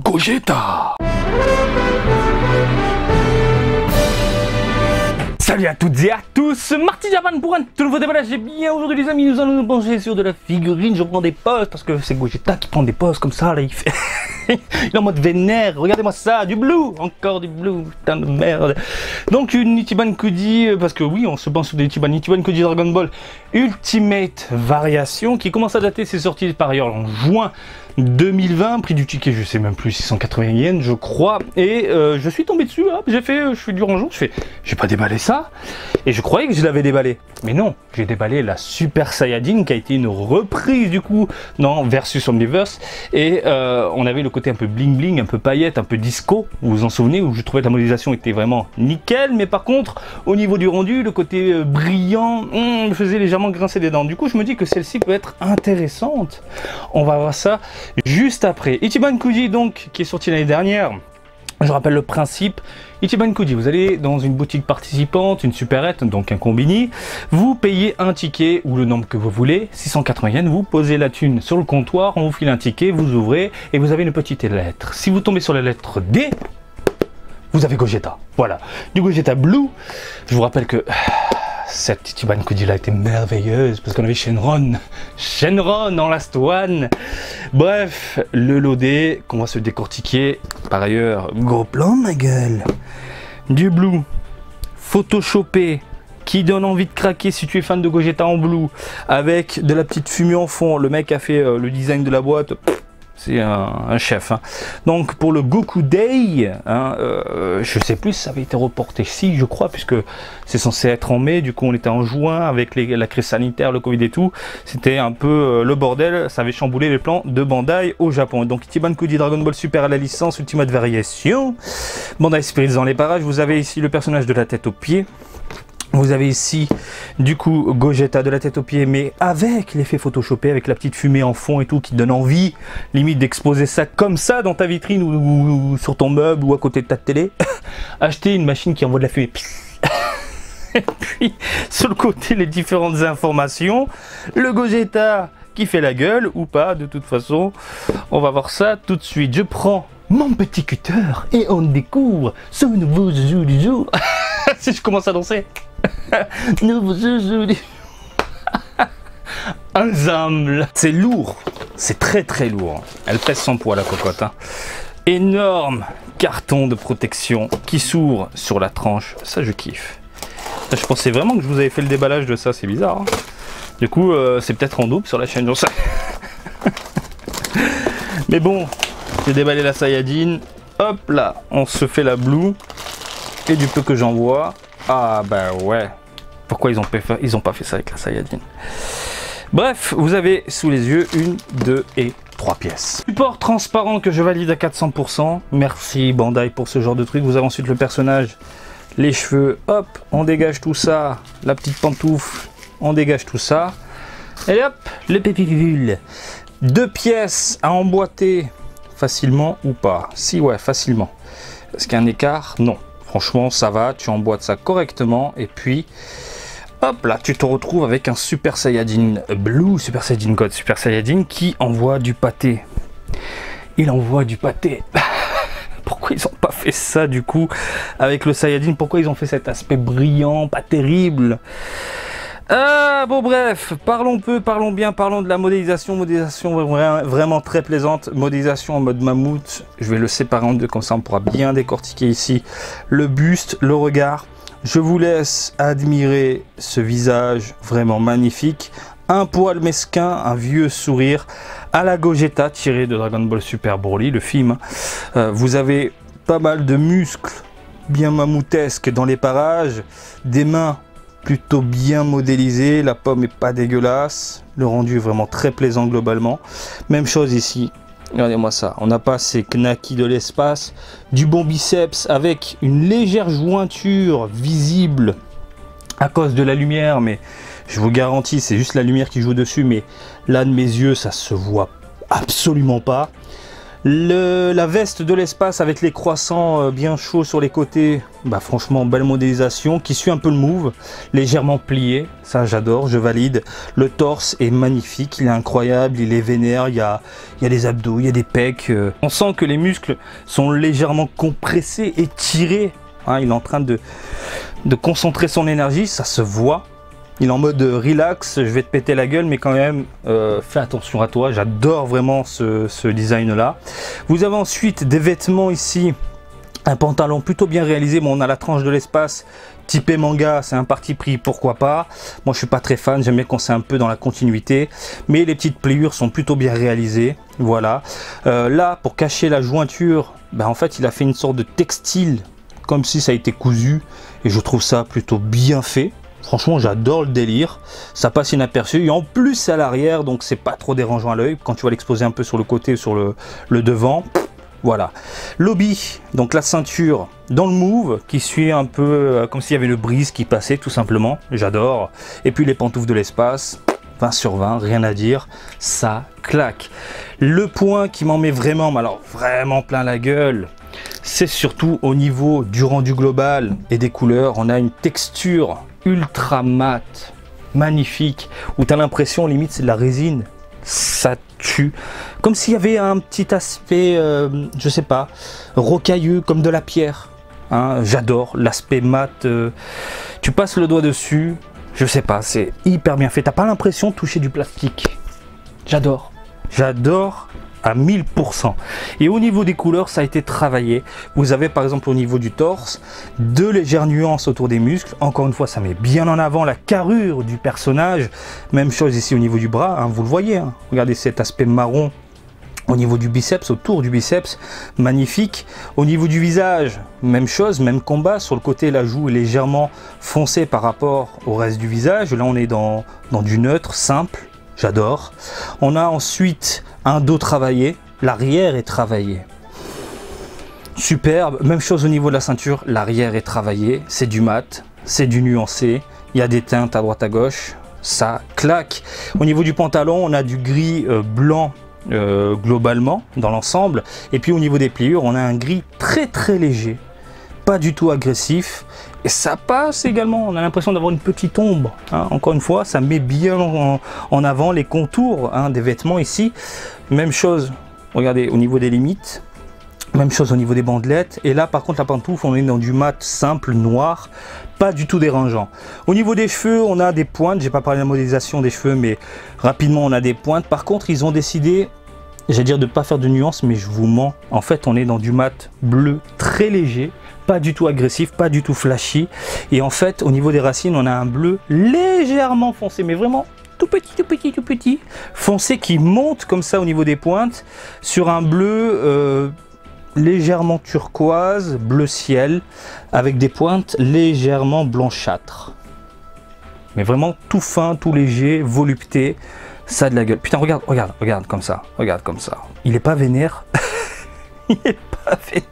Gogeta. Salut à toutes et à tous, Marty Japan pour un tout nouveau déballage. Et bien aujourd'hui les amis, nous allons nous pencher sur de la figurine. Je prends des poses parce que c'est Gogeta qui prend des poses comme ça là, il fait... il est en mode vénère, regardez-moi ça, du blue, encore du blue, putain de merde. Donc une Ichiban Kuji, parce que oui on se pense sur des Ichiban Kuji Dragon Ball Ultimate Variation qui commence à dater, c'est sorti par ailleurs en juin 2020, prix du ticket je sais même plus, 680 yens je crois, et je suis tombé dessus, hop, je fais du rangeon, j'ai pas déballé ça, et je croyais que je l'avais déballé, mais non, j'ai déballé la Super Saiyajin qui a été une reprise du coup dans Versus Omniverse, et on avait le côté un peu bling bling, un peu paillette, un peu disco, vous vous en souvenez, où je trouvais que la modélisation était vraiment nickel, mais par contre au niveau du rendu, le côté brillant me faisait légèrement grincer des dents. Du coup je me dis que celle-ci peut être intéressante, on va voir ça juste après. Ichiban Kuji donc qui est sorti l'année dernière. Je rappelle le principe. Ichiban Kuji, vous allez dans une boutique participante, une supérette, donc un combini, vous payez un ticket ou le nombre que vous voulez, 680 yens, vous posez la thune sur le comptoir, on vous file un ticket, vous ouvrez et vous avez une petite lettre. Si vous tombez sur la lettre D, vous avez Gogeta. Voilà, du Gogeta Blue. Je vous rappelle que cette Ichiban Kuji là était merveilleuse parce qu'on avait Shenron en last one. Bref, le loadé qu'on va se décortiquer. Par ailleurs, gros plan ma gueule. Du blue, photoshopé, qui donne envie de craquer si tu es fan de Gogeta en blue, avec de la petite fumée en fond. Le mec a fait le design de la boîte. C'est un chef. Hein. Donc pour le Goku Day, hein, je sais plus si ça avait été reporté, si je crois, puisque c'est censé être en mai, du coup on était en juin avec la crise sanitaire, le Covid et tout. C'était un peu le bordel, ça avait chamboulé les plans de Bandai au Japon. Donc Ichiban Kuji Dragon Ball Super à la licence Ultimate Variation. Bandai Spirits dans les parages, vous avez ici le personnage de la tête aux pieds. Vous avez ici du coup Gogeta de la tête aux pieds, mais avec l'effet photoshopé, avec la petite fumée en fond et tout qui donne envie limite d'exposer ça comme ça dans ta vitrine ou sur ton meuble ou à côté de ta télé. Acheter une machine qui envoie de la fumée. Et puis sur le côté les différentes informations, le Gogeta qui fait la gueule ou pas, de toute façon on va voir ça tout de suite. Je prends mon petit cutter et on découvre ce nouveau jeu du jour. Si je commence à danser. Nouveau jeu du ensemble. C'est lourd, c'est très très lourd. Elle pèse 100 poids la cocotte. Hein. Énorme carton de protection qui s'ouvre sur la tranche. Ça je kiffe. Je pensais vraiment que je vous avais fait le déballage de ça, c'est bizarre. Hein. Du coup c'est peut-être en double sur la chaîne, j'en sais. Mais bon, j'ai déballé la Saiyajin. Hop là, on se fait la blue. Et du peu que j'en vois, ah bah ouais, pourquoi ils ont pas fait ça avec la Saiyajin. Bref, vous avez sous les yeux une, deux et trois pièces. Support transparent que je valide à 400%. Merci Bandai pour ce genre de truc. Vous avez ensuite le personnage, les cheveux, hop, on dégage tout ça. La petite pantoufle, on dégage tout ça. Et hop, le pépivule. Deux pièces à emboîter facilement ou pas? Si ouais, facilement. Est-ce qu'il y a un écart? Non. Franchement, ça va, tu emboîtes ça correctement et puis hop là, tu te retrouves avec un Super Saiyajin Blue, Super Saiyajin God, Super Saiyajin qui envoie du pâté. Il envoie du pâté. Pourquoi ils n'ont pas fait ça du coup avec le Saiyajin? Pourquoi ils ont fait cet aspect brillant, pas terrible? Bon bref, parlons peu, parlons bien, parlons de la modélisation, vraiment très plaisante, modélisation en mode mammouth, je vais le séparer en deux comme ça on pourra bien décortiquer ici le buste, le regard, je vous laisse admirer ce visage vraiment magnifique, un poil mesquin, un vieux sourire à la Gogeta tiré de Dragon Ball Super Broly, le film, vous avez pas mal de muscles bien mammoutesques dans les parages, des mains plutôt bien modélisé, la pomme est pas dégueulasse, le rendu est vraiment très plaisant globalement. Même chose ici, regardez-moi ça, on n'a pas ces knackis de l'espace, du bon biceps avec une légère jointure visible à cause de la lumière, mais je vous garantis c'est juste la lumière qui joue dessus, mais là de mes yeux ça se voit absolument pas. La veste de l'espace avec les croissants bien chauds sur les côtés, bah franchement belle modélisation qui suit un peu le move, légèrement plié, ça j'adore, je valide. Le torse est magnifique, il est incroyable, il est vénère, il y a des abdos, il y a des pecs. On sent que les muscles sont légèrement compressés, étirés. Hein, il est en train de concentrer son énergie, ça se voit. Il est en mode relax, je vais te péter la gueule, mais quand même, fais attention à toi. J'adore vraiment ce design-là. Vous avez ensuite des vêtements ici, un pantalon plutôt bien réalisé. Bon, on a la tranche de l'espace typé manga, c'est un parti pris, pourquoi pas. Moi, je suis pas très fan, j'aime bien quand c'est un peu dans la continuité. Mais les petites pliures sont plutôt bien réalisées. Voilà. Là, pour cacher la jointure, ben, en fait, il a fait une sorte de textile, comme si ça a été cousu. Et je trouve ça plutôt bien fait. Franchement, j'adore le délire, ça passe inaperçu et en plus c'est à l'arrière, donc c'est pas trop dérangeant à l'œil. Quand tu vas l'exposer un peu sur le côté ou sur le devant, voilà. Lobby, donc la ceinture dans le move qui suit un peu comme s'il y avait le brise qui passait tout simplement, j'adore. Et puis les pantoufles de l'espace, 20 sur 20, rien à dire, ça claque. Le point qui m'en met vraiment, mais alors vraiment plein la gueule, c'est surtout au niveau du rendu global et des couleurs. On a une texture ultra mat, magnifique, où tu as l'impression limite c'est de la résine, ça tue, comme s'il y avait un petit aspect, je sais pas, rocailleux, comme de la pierre, hein. J'adore l'aspect mat, tu passes le doigt dessus, je sais pas, c'est hyper bien fait, t'as pas l'impression de toucher du plastique, j'adore à 1000%. Et au niveau des couleurs, ça a été travaillé. Vous avez par exemple au niveau du torse, de légères nuances autour des muscles. Encore une fois, ça met bien en avant la carrure du personnage. Même chose ici au niveau du bras, hein, vous le voyez. Hein. Regardez cet aspect marron au niveau du biceps, autour du biceps, magnifique. Au niveau du visage, même chose, même combat. Sur le côté, la joue est légèrement foncée par rapport au reste du visage. Là, on est dans du neutre, simple. J'adore. On a ensuite un dos travaillé, l'arrière est travaillé. Superbe, même chose au niveau de la ceinture, l'arrière est travaillé, c'est du mat, c'est du nuancé, il y a des teintes à droite à gauche, ça claque. Au niveau du pantalon, on a du gris blanc globalement dans l'ensemble, et puis au niveau des pliures, on a un gris très léger, pas du tout agressif. Et ça passe également, on a l'impression d'avoir une petite ombre, hein. Encore une fois, ça met bien en avant les contours, hein, des vêtements ici. Même chose, regardez, au niveau des limites, même chose au niveau des bandelettes. Et là, par contre, la pantoufle, on est dans du mat simple, noir, pas du tout dérangeant. Au niveau des cheveux, on a des pointes, j'ai pas parlé de la modélisation des cheveux, mais rapidement, on a des pointes. Par contre, ils ont décidé, j'allais dire de ne pas faire de nuances, mais je vous mens. En fait, on est dans du mat bleu très léger, pas du tout agressif, pas du tout flashy. Et en fait, au niveau des racines, on a un bleu légèrement foncé, mais vraiment tout petit, foncé qui monte comme ça au niveau des pointes, sur un bleu légèrement turquoise, bleu ciel, avec des pointes légèrement blanchâtres. Mais vraiment tout fin, tout léger, volupté, ça a de la gueule. Putain, regarde comme ça, Il est pas vénère, il est pas vénère.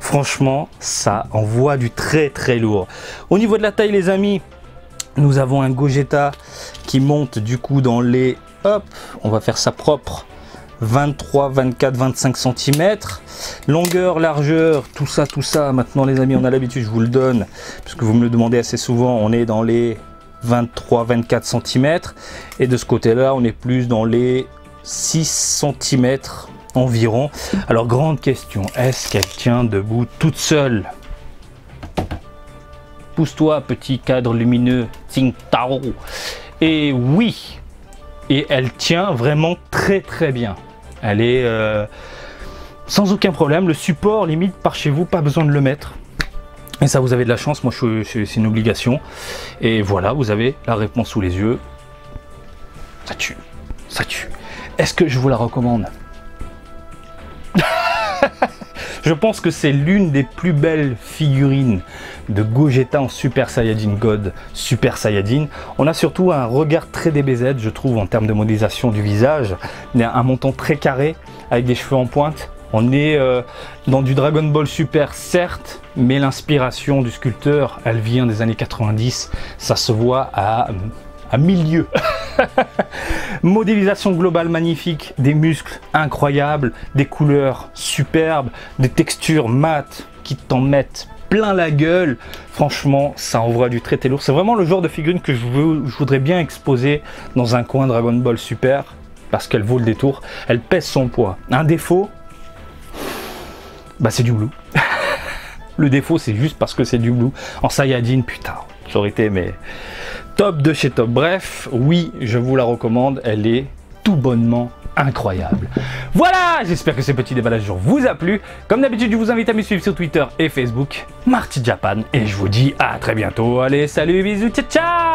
Franchement, ça envoie du très lourd. Au niveau de la taille, les amis, nous avons un Gogeta qui monte du coup dans les, hop, on va faire ça propre, 23, 24, 25 cm. Longueur, largeur, tout ça. Maintenant, les amis, on a l'habitude, je vous le donne, parce que vous me le demandez assez souvent, on est dans les 23, 24 cm. Et de ce côté-là, on est plus dans les 6 cm environ. Alors, grande question, est-ce qu'elle tient debout toute seule? Pousse-toi, petit cadre lumineux, Tsingtao. Et oui, et elle tient vraiment très bien. Elle est sans aucun problème. Le support, limite, par chez vous, pas besoin de le mettre. Et ça, vous avez de la chance. Moi, c'est une obligation. Et voilà, vous avez la réponse sous les yeux. Ça tue. Est-ce que je vous la recommande? Je pense que c'est l'une des plus belles figurines de Gogeta en Super Saiyajin God, Super Saiyajin. On a surtout un regard très DBZ, je trouve, en termes de modélisation du visage. Il y a un menton très carré, avec des cheveux en pointe. On est dans du Dragon Ball Super, certes, mais l'inspiration du sculpteur, elle vient des années 90. Ça se voit à 1000 lieues. Modélisation globale magnifique, des muscles incroyables, des couleurs superbes, des textures mates qui t'en mettent plein la gueule. Franchement, ça envoie du très lourd. C'est vraiment le genre de figurine que je voudrais bien exposer dans un coin Dragon Ball Super parce qu'elle vaut le détour. Elle pèse son poids. Un défaut, bah c'est du blue. Le défaut, c'est juste parce que c'est du blue. En Saiyajin, putain, ça aurait été mais top de chez top. Bref, oui, je vous la recommande. Elle est tout bonnement incroyable. Voilà, j'espère que ce petit déballage vous a plu. Comme d'habitude, je vous invite à me suivre sur Twitter et Facebook, Marty Japan. Et je vous dis à très bientôt. Allez, salut, bisous, ciao, ciao!